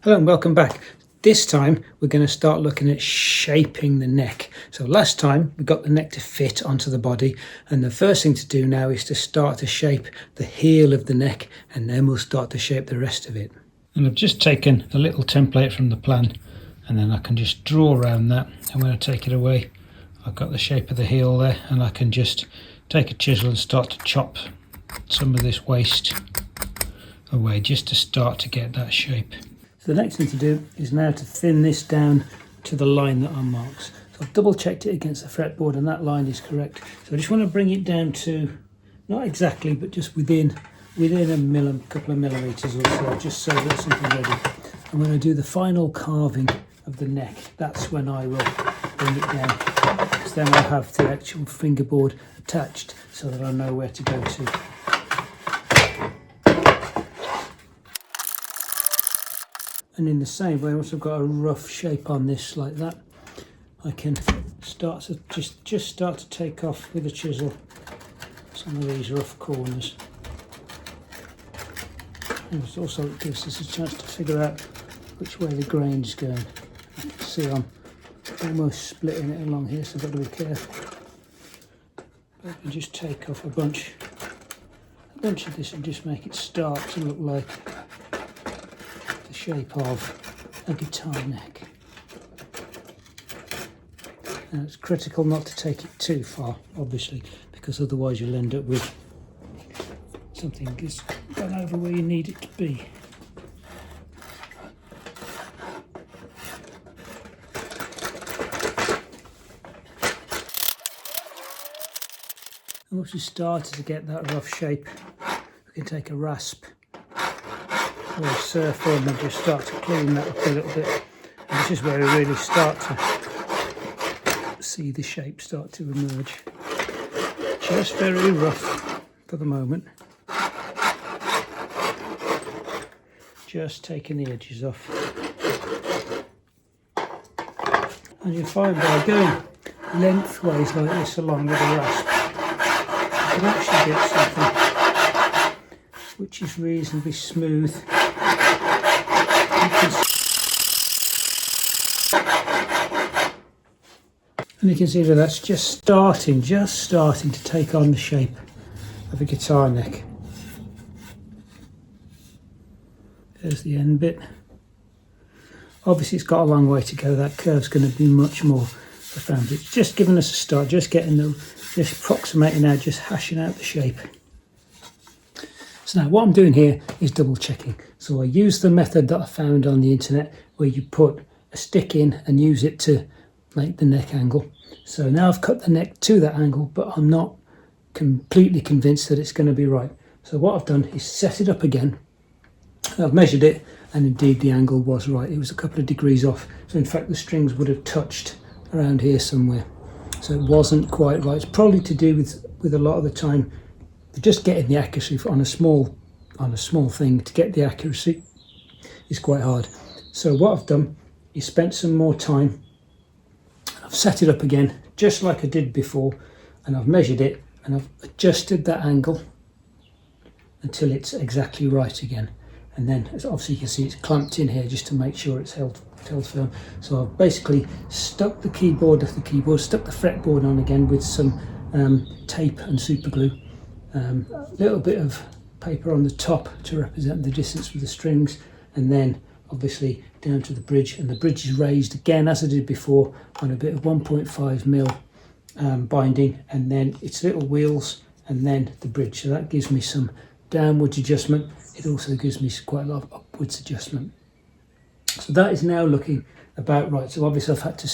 Hello and welcome back. This time we're going to start looking at shaping the neck. So last time we got the neck to fit onto the body, and the first thing to do now is to start to shape the heel of the neck, and then we'll start to shape the rest of it. And I've just taken a little template from the plan, and then I can just draw around that, and when I take it away I've got the shape of the heel there, and I can just take a chisel and start to chop some of this waste away just to start to get that shape. So the next thing to do is now to thin this down to the line that I marked. So I've double checked it against the fretboard and that line is correct. So I just want to bring it down to, not exactly, but just within a couple of millimetres or so, just so that's something ready. And when I do the final carving of the neck, that's when I will bring it down. Because then I'll have the actual fingerboard attached so that I know where to go to. And in the same way, once I've got a rough shape on this like that, I can start to just start to take off with a chisel some of these rough corners. And it also gives us a chance to figure out which way the grain's going. You can see I'm almost splitting it along here, so I've got to be careful. But I can just take off a bunch of this and just make it start to look like shape of a guitar neck. Now it's critical not to take it too far, obviously, because otherwise you'll end up with something that's gone over where you need it to be. And once we started to get that rough shape, we can take a rasp or a surfer and just start to clean that up a little bit. And this is where we really start to see the shape start to emerge. Just very rough for the moment. Just taking the edges off. And you'll find by going lengthways like this along with a rasp, you can actually get something which is reasonably smooth. And you can see that that's just starting to take on the shape of a guitar neck. There's the end bit. Obviously it's got a long way to go, that curve's going to be much more profound. It's just giving us a start, just approximating out, just hashing out the shape. So now what I'm doing here is double checking. So I use the method that I found on the internet where you put a stick in and use it to make the neck angle. So now I've cut the neck to that angle, but I'm not completely convinced that it's going to be right. So what I've done is set it up again. I've measured it, and indeed the angle was right. It was a couple of degrees off. So in fact the strings would have touched around here somewhere. So it wasn't quite right. It's probably to do with a lot of the time just getting the accuracy on a small thing. To get the accuracy is quite hard. So what I've done is spent some more time. I've set it up again just like I did before, and I've measured it and I've adjusted that angle until it's exactly right again. And then obviously you can see it's clamped in here just to make sure it's held firm. So I've basically stuck the keyboard stuck the fretboard on again with some tape and super glue. A little bit of paper on the top to represent the distance with the strings, and then obviously down to the bridge, and the bridge is raised again as I did before on a bit of 1.5mm binding, and then its little wheels and then the bridge. So that gives me some downwards adjustment. It also gives me quite a lot of upwards adjustment. So that is now looking about right. So obviously I've had to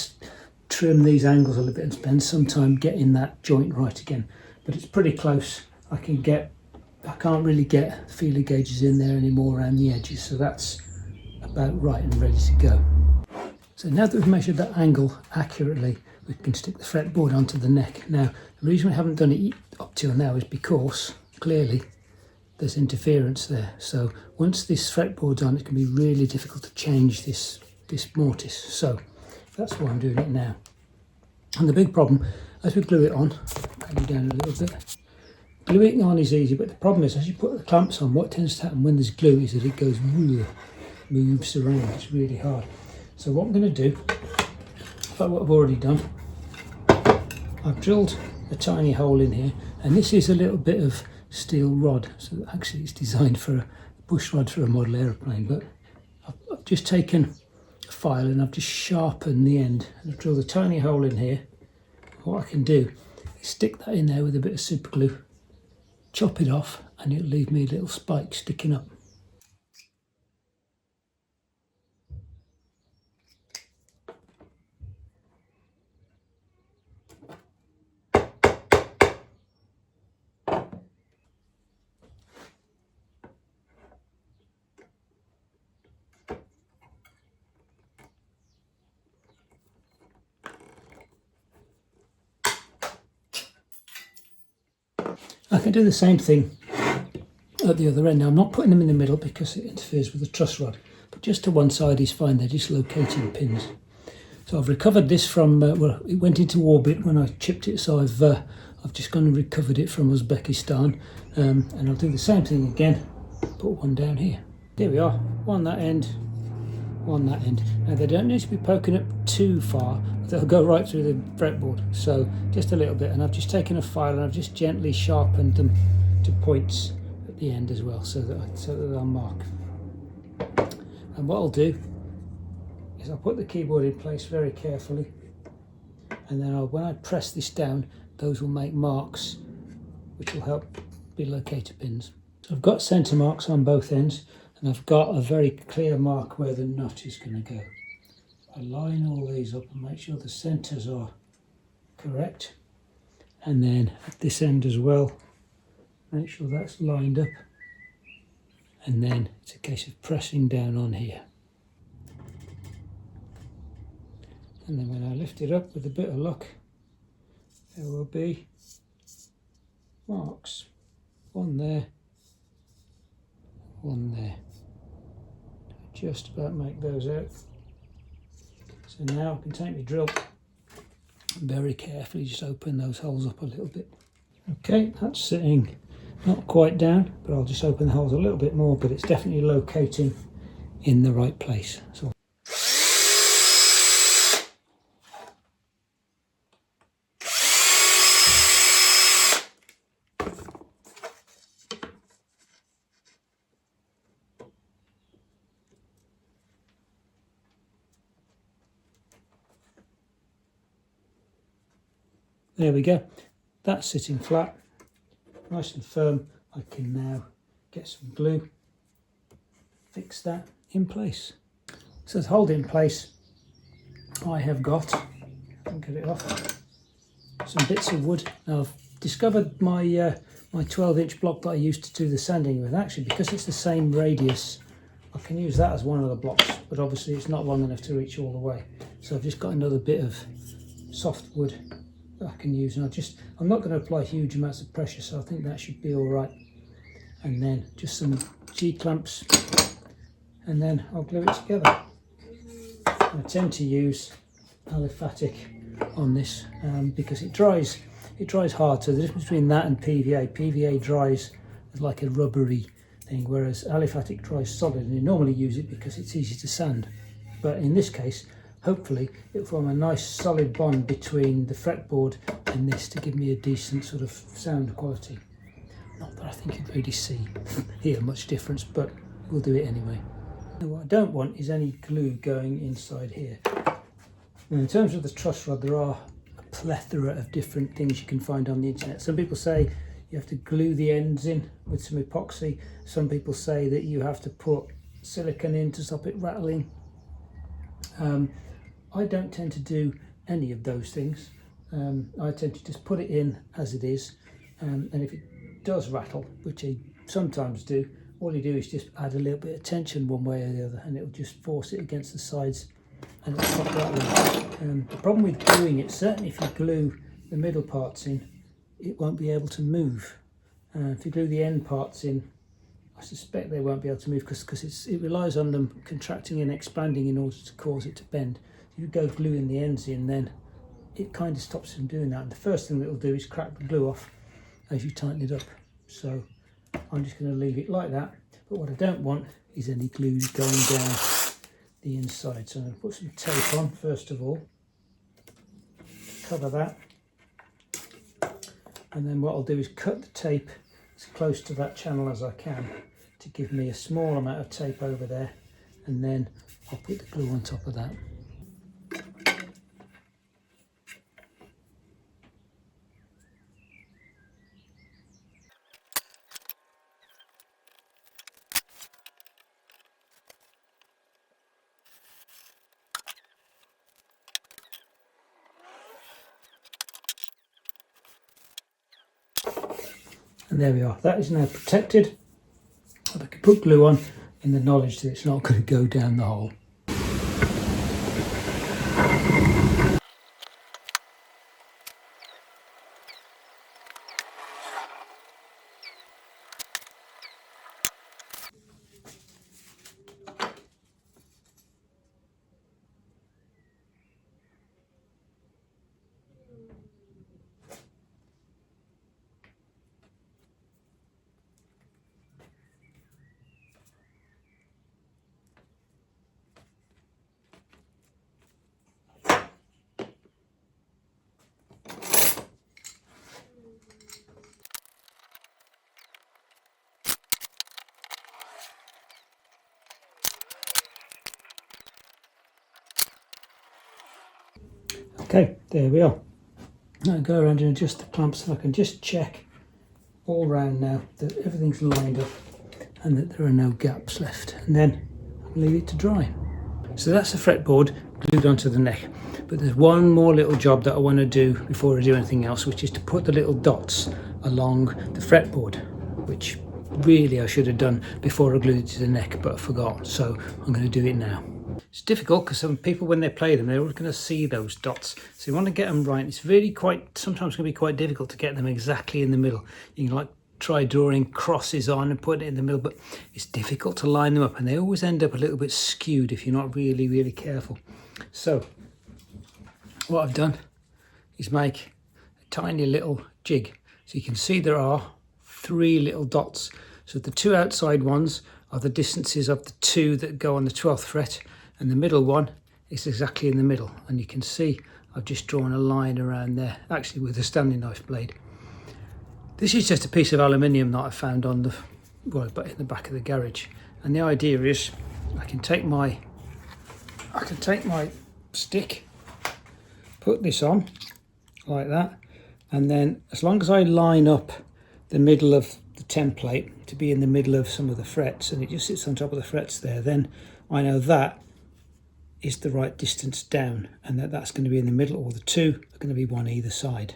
trim these angles a little bit and spend some time getting that joint right again, but it's pretty close. I can't really get feeler gauges in there anymore around the edges, so that's about right and ready to go. So now that we've measured that angle accurately, we can stick the fretboard onto the neck. Now the reason we haven't done it up till now is because clearly there's interference there. So once this fretboard's on, it can be really difficult to change this mortise. So that's why I'm doing it now. And the big problem, as we glue it on, bring it down a little bit. Gluing on is easy, but the problem is as you put the clamps on, what tends to happen when there's glue is that it goes moves around. It's really hard. So what I'm going to do, in fact what I've already done, I've drilled a tiny hole in here, and this is a little bit of steel rod. So actually it's designed for a bush rod for a model aeroplane, but I've just taken a file and I've just sharpened the end. And I've drilled a tiny hole in here. What I can do is stick that in there with a bit of super glue, chop it off, and it'll leave me a little spike sticking up. I can do the same thing at the other end. Now I'm not putting them in the middle because it interferes with the truss rod, but just to one side is fine. They're just locating pins. So I've recovered this from, well, it went into orbit when I chipped it, so I've just gone and recovered it from Uzbekistan, and I'll do the same thing again, put one down here. There we are, one that end, one that end. Now they don't need to be poking up too far, they'll go right through the fretboard, so just a little bit. And I've just taken a file and I've just gently sharpened them to points at the end as well, so that I'll mark. And what I'll do is I'll put the keyboard in place very carefully, and then when I press this down, those will make marks which will help be locator pins. So I've got centre marks on both ends, and I've got a very clear mark where the nut is going to go. I line all these up and make sure the centres are correct, and then at this end as well, make sure that's lined up, and then it's a case of pressing down on here. And then when I lift it up with a bit of luck, there will be marks. One there, one there. Just about make those out. So now I can take my drill and very carefully just open those holes up a little bit. Okay, that's sitting not quite down, but I'll just open the holes a little bit more, but it's definitely locating in the right place. So there we go, that's sitting flat, nice and firm. I can now get some glue, fix that in place. So to hold it in place, I have got, I'll get it off, some bits of wood. Now I've discovered my 12-inch block that I used to do the sanding with. Actually, because it's the same radius, I can use that as one of the blocks, but obviously it's not long enough to reach all the way. So I've just got another bit of soft wood that I can use, and I'm not going to apply huge amounts of pressure, so I think that should be all right. And then just some G-clamps, and then I'll glue it together. I tend to use aliphatic on this because it dries hard. So the difference between that and PVA dries as like a rubbery thing, whereas aliphatic dries solid, and you normally use it because it's easy to sand. But in this case, hopefully it'll form a nice solid bond between the fretboard and this to give me a decent sort of sound quality. Not that I think you'd really hear much difference, but we'll do it anyway. Now what I don't want is any glue going inside here. Now in terms of the truss rod, there are a plethora of different things you can find on the internet. Some people say you have to glue the ends in with some epoxy. Some people say that you have to put silicone in to stop it rattling. I don't tend to do any of those things. I tend to just put it in as it is, and if it does rattle, which I sometimes do, all you do is just add a little bit of tension one way or the other, and it'll just force it against the sides and it'll stop rattling. The problem with gluing it, certainly if you glue the middle parts in, it won't be able to move. If you glue the end parts in, I suspect they won't be able to move because it relies on them contracting and expanding in order to cause it to bend. If you go gluing the ends in, then it kind of stops from doing that. And the first thing that it'll do is crack the glue off as you tighten it up. So I'm just going to leave it like that. but what I don't want is any glue going down the inside. So I'm going to put some tape on first of all, cover that, and then what I'll do is cut the tape as close to that channel as I can to give me a small amount of tape over there, and then I'll put the glue on top of that. And there we are, that is now protected. I can put glue on in the knowledge that it's not going to go down the hole. Okay, there we are. Now go around and adjust the clamps, and I can just check all round now that everything's lined up and that there are no gaps left, and then I'll leave it to dry. So that's the fretboard glued onto the neck, but there's one more little job that I want to do before I do anything else, which is to put the little dots along the fretboard, which really I should have done before I glued it to the neck, but I forgot, so I'm going to do it now. It's difficult because some people, when they play them, they're always going to see those dots, so you want to get them right. It's really sometimes going to be quite difficult to get them exactly in the middle. You can try drawing crosses on and putting it in the middle, but it's difficult to line them up, and they always end up a little bit skewed if you're not really careful. So what I've done is make a tiny little jig. So you can see there are 3 little dots. So the 2 outside ones are the distances of the 2 that go on the 12th fret, and the middle one is exactly in the middle. And you can see I've just drawn a line around there, actually with a Stanley knife blade. This is just a piece of aluminium that I found on the, well, but in the back of the garage. And the idea is I can take my stick, put this on like that, and then as long as I line up the middle of the template to be in the middle of some of the frets, and it just sits on top of the frets there, then I know that is the right distance down, and that's going to be in the middle, or the 2 are going to be one either side.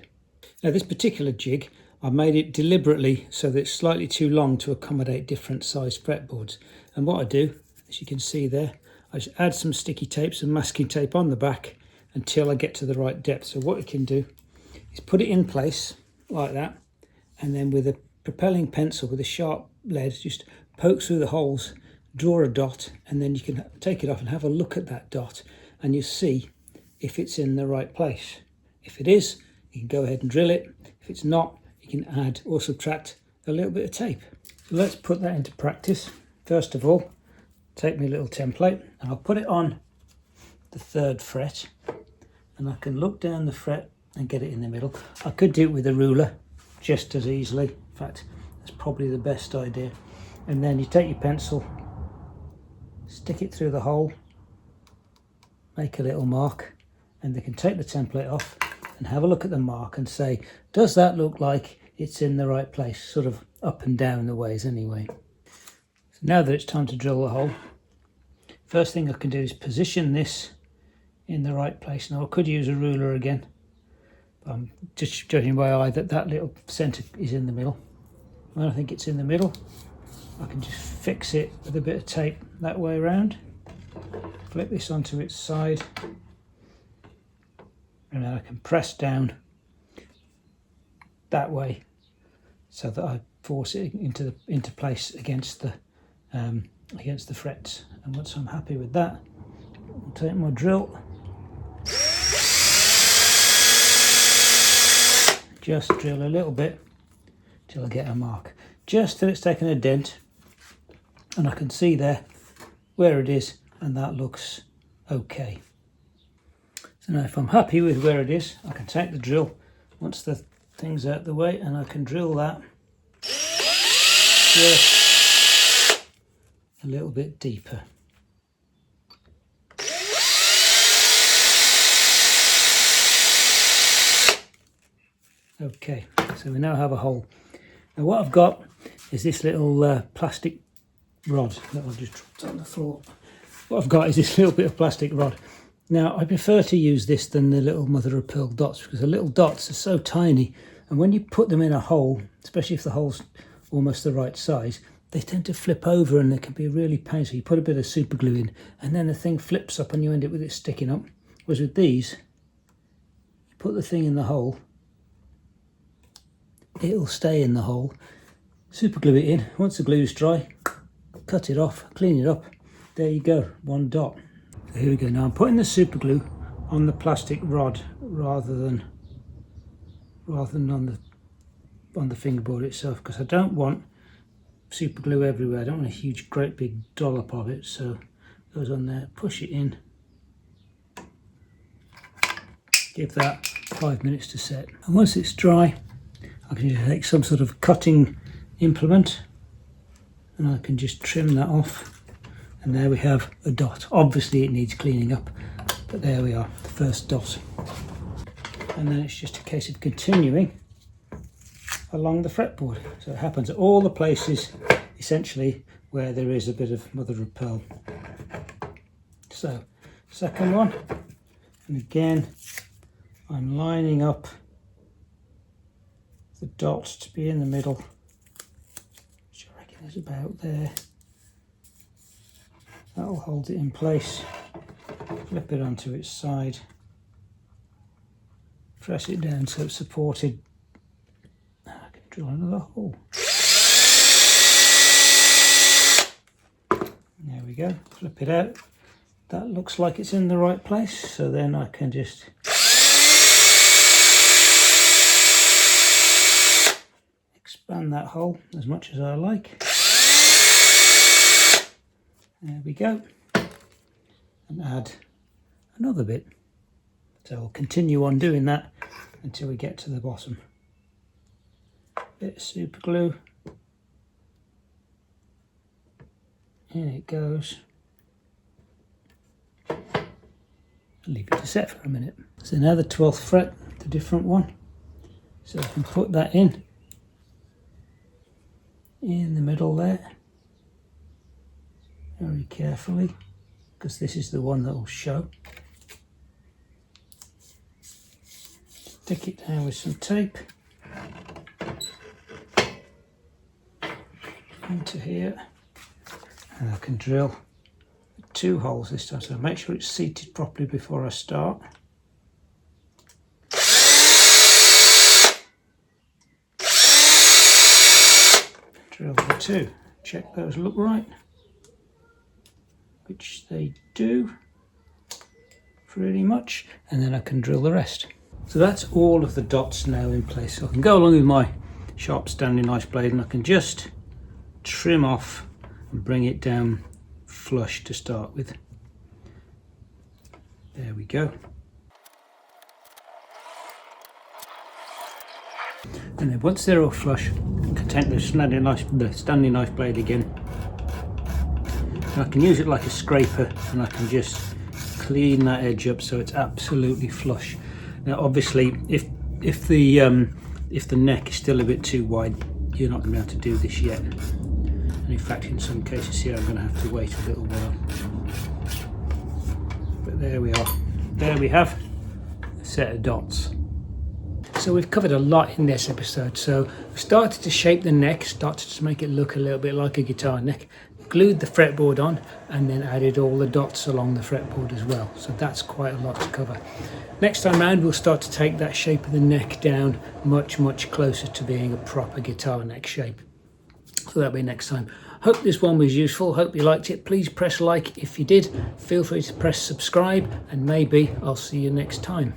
Now this particular jig, I made it deliberately so that it's slightly too long to accommodate different size fretboards. And what I do, as you can see there, I just add some sticky tape, some masking tape on the back until I get to the right depth. So what you can do is put it in place like that, and then with a propelling pencil with a sharp lead, just poke through the holes, draw a dot, and then you can take it off and have a look at that dot, and you see if it's in the right place. If it is, you can go ahead and drill it. If it's not, you can add or subtract a little bit of tape. So let's put that into practice. First of all, take my little template and I'll put it on the 3rd fret, and I can look down the fret and get it in the middle. I could do it with a ruler just as easily. In fact, that's probably the best idea. And then you take your pencil, stick it through the hole, make a little mark, and they can take the template off and have a look at the mark and say, does that look like it's in the right place, sort of up and down the ways anyway. So now that it's time to drill the hole, first thing I can do is position this in the right place. Now I could use a ruler again, but I'm just judging by eye that that little centre is in the middle. When I think it's in the middle, I can just fix it with a bit of tape that way around, flip this onto its side, and then I can press down that way so that I force it into place against the frets. And once I'm happy with that, I'll take my drill, just drill a little bit till I get a mark, just till it's taken a dent, and I can see there where it is, and that looks okay. So now if I'm happy with where it is, I can take the drill once the thing's out the way, and I can drill that just a little bit deeper. Okay, so we now have a hole. Now what I've got is this little plastic rod that I've just dropped on the floor. What I've got is this little bit of plastic rod. Now I prefer to use this than the little mother of pearl dots, because the little dots are so tiny, and when you put them in a hole, especially if the hole's almost the right size, they tend to flip over and they can be really painful. You put a bit of super glue in and then the thing flips up and you end up with it sticking up. Whereas with these, you put the thing in the hole, it'll stay in the hole, super glue it in. Once the glue's dry, cut it off, clean it up. There you go, one dot. So here we go. Now I'm putting the super glue on the plastic rod rather than on the fingerboard itself, because I don't want super glue everywhere. I don't want a huge great big dollop of it. So it goes on there, push it in, give that 5 minutes to set, and once it's dry I can just take some sort of cutting implement and I can just trim that off, and there we have a dot. Obviously it needs cleaning up, but there we are, the first dot. And then it's just a case of continuing along the fretboard. So it happens at all the places essentially where there is a bit of mother of pearl. So second one, and again I'm lining up the dot to be in the middle, which I reckon is about there. That'll hold it in place. Flip it onto its side, press it down so it's supported. I can drill another hole. There we go, flip it out. That looks like it's in the right place, so then I can just expand that hole as much as I like. There we go, and add another bit. So we'll continue on doing that until we get to the bottom. Bit of super glue, in it goes. I'll leave it to set for a minute. So now the 12th fret, the different one. So I can put that in the middle there, very carefully, because this is the one that will show. Stick it down with some tape into here, and I can drill 2 holes this time, so make sure it's seated properly before I start. Drill the 2, check those look right, which they do pretty much, and then I can drill the rest. So that's all of the dots now in place. So I can go along with my sharp standing knife blade and I can just trim off and bring it down flush to start with. There we go. And then once they're all flush, I can take the standing knife blade again. And I can use it like a scraper and I can just clean that edge up so it's absolutely flush. Now obviously if the neck is still a bit too wide, you're not going to be able to do this yet. And in fact in some cases here I'm going to have to wait a little while. But there we are. There we have a set of dots. So we've covered a lot in this episode. So we started to shape the neck, started to make it look a little bit like a guitar neck, glued the fretboard on, and then added all the dots along the fretboard as well. So that's quite a lot to cover. Next time round we'll start to take that shape of the neck down much closer to being a proper guitar neck shape. So that'll be next time. Hope this one was useful, hope you liked it. Please press like if you did, feel free to press subscribe, and maybe I'll see you next time.